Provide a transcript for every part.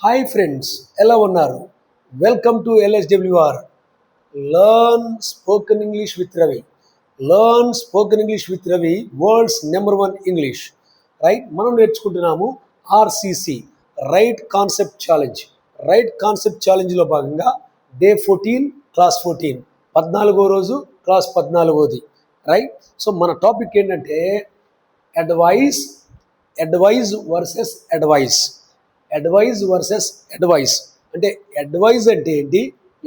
Hi friends, ఎలా ఉన్నారు? Welcome to LSWR learn spoken English with Ravi. Learn spoken English with Ravi, world's number 1 English. Right, మనం నేర్చుకుంటున్నాము RCC, right concept challenge. Right concept ఛాలెంజ్లో భాగంగా day 14, class 14, 14వ రోజు, class 14వది. రైట్, సో మన టాపిక్ ఏంటంటే advice versus advice. Advise versus advice అంటే అడ్వైజ్ అంటే ఏంటి,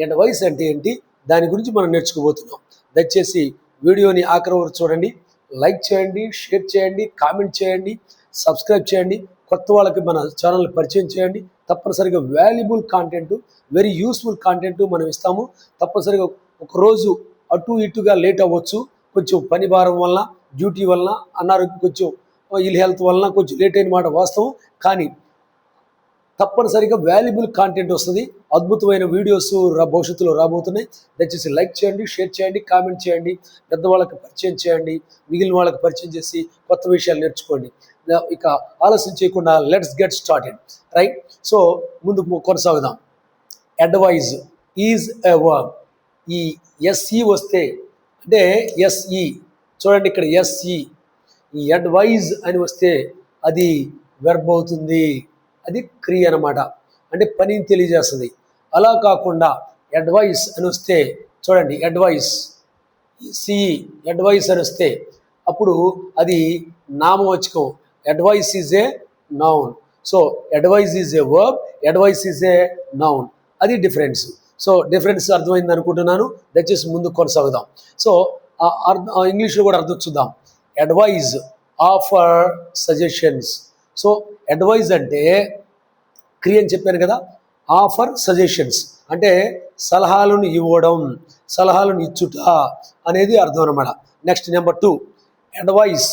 అడ్వైస్ అంటే ఏంటి, దాని గురించి మనం నేర్చుకోబోతున్నాం. దయచేసి వీడియోని ఆఖరి వరకు చూడండి, లైక్ చేయండి, షేర్ చేయండి, కామెంట్ చేయండి, సబ్స్క్రైబ్ చేయండి. కొత్త వాళ్ళకి మన ఛానల్ని పరిచయం చేయండి. తప్పనిసరిగా valuable content, very useful content మనం ఇస్తాము. తప్పనిసరిగా ఒకరోజు అటు ఇటుగా లేట్ అవ్వచ్చు, కొంచెం పని భారం వలన, డ్యూటీ వలన, అనారోగ్యం, కొంచెం ఇల్ హెల్త్ వలన కొంచెం లేట్ అయిన మాట వాస్తవం. కానీ తప్పనిసరిగా వాల్యుబుల్ కాంటెంట్ వస్తుంది. అద్భుతమైన వీడియోస్ భవిష్యత్తులో రాబోతున్నాయి. దయచేసి లైక్ చేయండి, షేర్ చేయండి, కామెంట్ చేయండి, పెద్దవాళ్ళకి పరిచయం చేయండి, మిగిలిన వాళ్ళకి పరిచయం చేసి కొత్త విషయాలు నేర్చుకోండి. ఇక ఆలస్యం చేయకుండా let's get started. Right, so ముందుకు కొనసాగుదాం. Advise is a verb. ఈ SE వస్తే అంటే SE, చూడండి ఇక్కడ SE, ఈ అడ్వైజ్ అని వస్తే అది వెర్బ్ అవుతుంది, అది క్రియ అనమాట, అంటే పనిని తెలియజేస్తుంది. అలా కాకుండా అడ్వైస్ అని వస్తే చూడండి, అడ్వైస్ అడ్వైస్ అని వస్తే అప్పుడు అది నామవాచకం. Advice is a noun. So advise is a verb, advice is a noun. అది డిఫరెన్స్. సో డిఫరెన్స్ అర్థమైంది అనుకుంటున్నాను. దయచేసి ముందు కొనసాగుదాం. సో ఇంగ్లీష్లో కూడా అర్థం చూద్దాం. Advise, offer, suggestions. So advise అంటే క్రియ అని చెప్పాను కదా, ఆఫర్, సజెషన్స్ అంటే సలహాలను ఇవ్వడం, సలహాలను ఇచ్చుట అనేది అర్థం అన్నమాట. Next number 2, advice.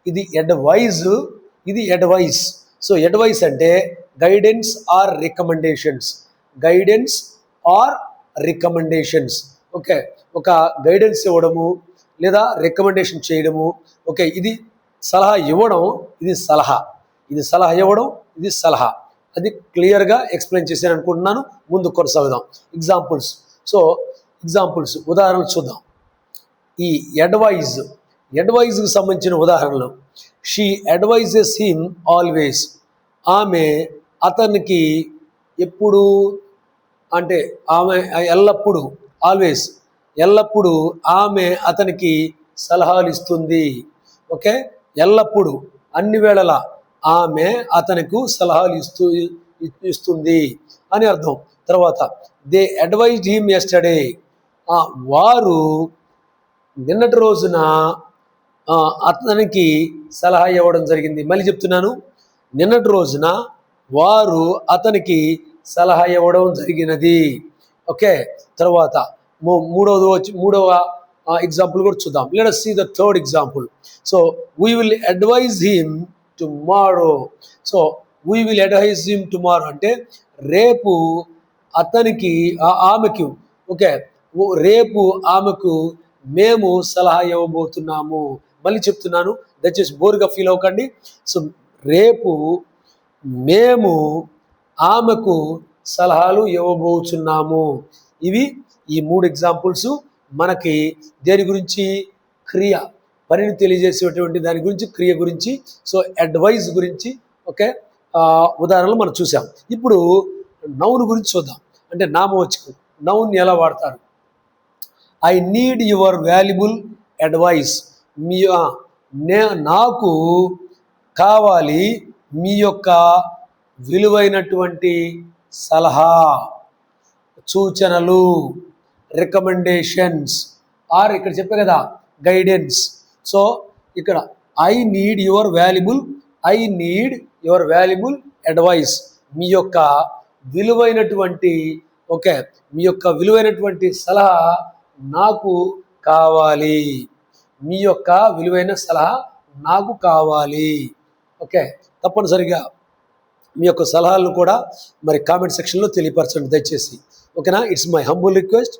ఇది అడ్వైజ్, ఇది అడ్వైస్. సో అడ్వైస్ అంటే guidance or recommendations. Guidance or recommendations. Okay, ఒక గైడెన్స్ ఇవ్వడము లేదా రికమెండేషన్ చేయడము. ఓకే, ఇది సలహా ఇవ్వడం, ఇది సలహా. ఇది సలహా ఇవ్వడం, ఇది సలహా. అది క్లియర్గా ఎక్స్ప్లెయిన్ చేశాను అనుకుంటున్నాను. ముందు కొనసాగుదాం. ఎగ్జాంపుల్స్. సో ఎగ్జాంపుల్స్, ఉదాహరణలు చూద్దాం. ఈ అడ్వైజ్కి సంబంధించిన ఉదాహరణలు. She advises him always. ఆమె అతనికి ఎప్పుడు అంటే ఆమె ఎల్లప్పుడూ, ఆల్వేస్ ఎల్లప్పుడూ ఆమె అతనికి సలహాలు ఇస్తుంది. ఓకే, ఎల్లప్పుడూ, అన్ని వేళలా ఆమె అతనికి సలహాలు ఇస్తుంది అని అర్థం. తర్వాత దే అడ్వైజ్డ్ హిమ్ యెస్టర్డే. వారు నిన్నటి రోజున అతనికి సలహా ఇవ్వడం జరిగింది. మళ్ళీ చెప్తున్నాను, నిన్నటి రోజున వారు అతనికి సలహా ఇవ్వడం జరిగినది. ఓకే, తర్వాత మూడవ ఎగ్జాంపుల్ కూడా చూద్దాం. Let us see the third example. So we will advise him tomorrow. So we will advise him tomorrow అంటే రేపు అతనికి, ఆమెకు, ఓకే, రేపు ఆమెకు మేము సలహా ఇవ్వబోతున్నాము. మళ్ళీ చెప్తున్నాను, దయచేసి బోర్గా ఫీల్ అవ్వకండి. సో రేపు మేము ఆమెకు సలహాలు ఇవ్వబోతున్నాము. ఇవి ఈ 3 ఎగ్జాంపుల్స్ మనకి దేని గురించి, క్రియ, పనిని తెలియజేసేటువంటి దాని గురించి, క్రియ గురించి. సో అడ్వైజ్ గురించి, ఓకే, ఉదాహరణలు మనం చూసాం. ఇప్పుడు నౌన్ గురించి చూద్దాం. అంటే నామవాచకం, నౌన్ ఎలా వాడతారు. I need your valuable advice. నాకు కావాలి మీ యొక్క విలువైనటువంటి సలహా, సూచనలు, రికమెండేషన్స్, ఆర్ ఇక్కడ చెప్పే కదా గైడెన్స్. సో ఇక్కడ I need your valuable advice. మీ యొక్క విలువైనటువంటి, ఓకే, మీ యొక్క విలువైనటువంటి సలహా నాకు కావాలి. మీ యొక్క విలువైన సలహా నాకు కావాలి. ఓకే, తప్పనిసరిగా మీ యొక్క సలహాలను కూడా మరి కామెంట్ సెక్షన్లో తెలియపరచండి దయచేసి. ఓకేనా, it's my humble request.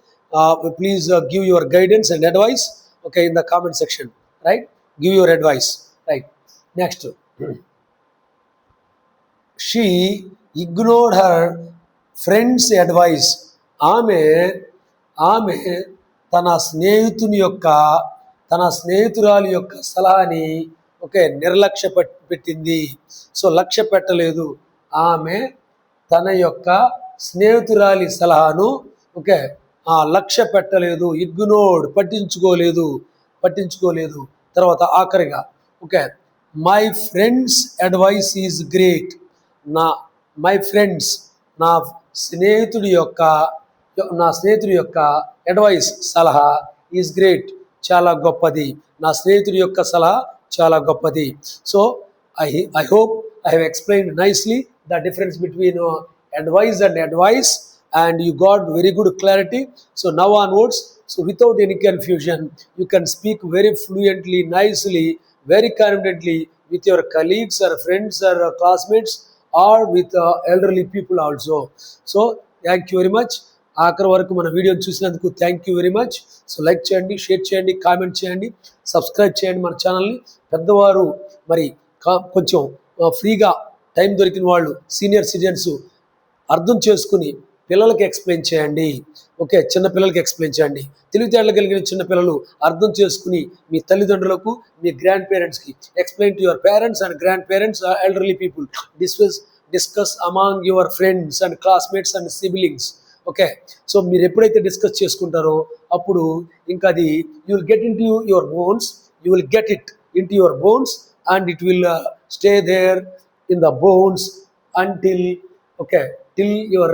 Please give your guidance and advice, okay, in the comment section. Right, give your advice. Right, next, she ignored her friend's advice. ఆమె ఆమె తన స్నేహితురాలి యొక్క సలహాని నిర్లక్ష్య పెట్టింది. సో లక్ష్య పెట్టలేదు. ఆమె తన యొక్క స్నేహితురాలి సలహాను లక్ష్య పెట్టలేదు. ఇగ్నోర్డ్, పట్టించుకోలేదు. తర్వాత ఆఖరిగా my friends advice is great. My friends, నా స్నేహితుడి యొక్క అడ్వైస్, సలహా, ఈజ్ గ్రేట్, చాలా గొప్పది. నా స్నేహితుడి యొక్క సలహా చాలా గొప్పది. So I hope I have explained nicely the difference between advice and advice, and you got very good clarity. So now onwards, so without any confusion, you can speak very fluently, nicely, very confidently with your colleagues or friends or classmates or with elderly people also. So thank you very much. ఆఖరి వరకు మన వీడియోని చూసినందుకు thank you very much. So like చేయండి, share చేయండి, comment చేయండి, subscribe చేయండి మన ఛానల్ని. పెద్దవారు మరి కొంచెం ఫ్రీగా టైం దొరికిన వాళ్ళు, సీనియర్ సిటిజన్స్ అర్థం చేసుకుని పిల్లలకి ఎక్స్ప్లెయిన్ చేయండి. చిన్నపిల్లలకి ఎక్స్ప్లెయిన్ చేయండి. తెలివితేటలు కలిగిన చిన్నపిల్లలు అర్థం చేసుకుని మీ తల్లిదండ్రులకు, మీ గ్రాండ్ పేరెంట్స్కి explain to your parents and grand parents, elderly people. Discuss among your friends and classmates and siblings. So మీరు ఎప్పుడైతే డిస్కస్ చేసుకుంటారో అప్పుడు ఇంకా అది you will get in to your bones, and it will stay there in the bones until till your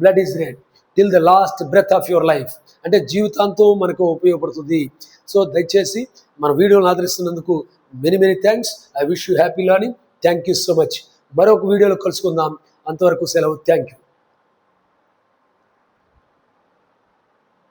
blood is red, till the last breath of your life. అంటే జీవితాంతం మనకు ఉపయోగపడుతుంది. సో దయచేసి మన వీడియోని ఆదరిస్తున్నందుకు many thanks. I wish you happy learning. Thank you so much. మరొక వీడియోలో కలుసుకుందాం. అంతవరకు సెలవు. Thank you.